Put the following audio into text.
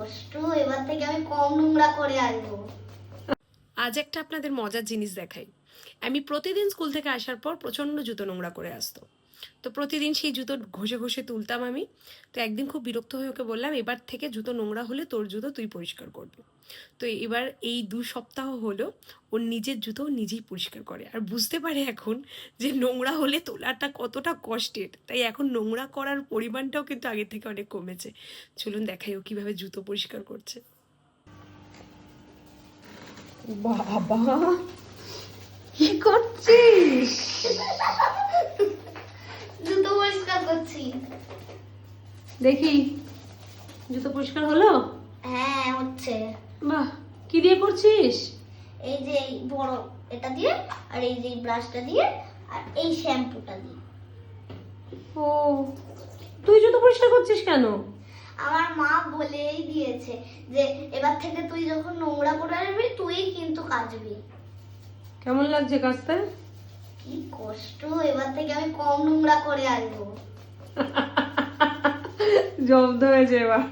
কষ্ট, এবার থেকে আমি কম নোংরা করে আসবো। আজ একটা আপনাদের মজার জিনিস দেখাই। আমি প্রতিদিন স্কুল থেকে আসার পর প্রচণ্ড জুতো নোংরা করে আসতো। তো প্রতিদিন সেই জুতো ঘষে ঘষে তুলতাম আমি। তো একদিন খুব বিরক্ত হয়ে ওকে বললাম, এবার থেকে জুতো নোংরা হলে তোর জুতো তুই পরিষ্কার করবি। তো এবার এই 2 সপ্তাহ হলো ওর নিজের জুতো ও নিজেই পরিষ্কার করে, আর বুঝতে পারে এখন যে নোংরা হলে তোলাটা কতটা কষ্টের। তাই এখন নোংরা করার পরিমাণটাও কিন্তু আগের থেকে অনেক কমেছে। চলুন দেখাই ও কীভাবে জুতো পরিষ্কার করছে। বাবা, কি করছিস? জুতো পরিষ্কার করছি। দেখি, জুতো পরিষ্কার হলো? হ্যাঁ হচ্ছে। বাহ, কি দিয়ে করছিস? এই যে এই বড় এটা দিয়ে, আর এই যে ব্রাশটা দিয়ে, আর এই শ্যাম্পুটা দিয়ে। ও, তুই জুতো পরিষ্কার করছিস কেন? আমার মা বলেই দিয়েছে যে এবার থেকে তুই যখন নোংরা করে আসবি তুই কিন্তু কাচবি। কেমন লাগছে কাজটা? কি কষ্ট, এবার থেকে আমি কম নোংরা করে আসবো। জব্দ হয়েছে এবার।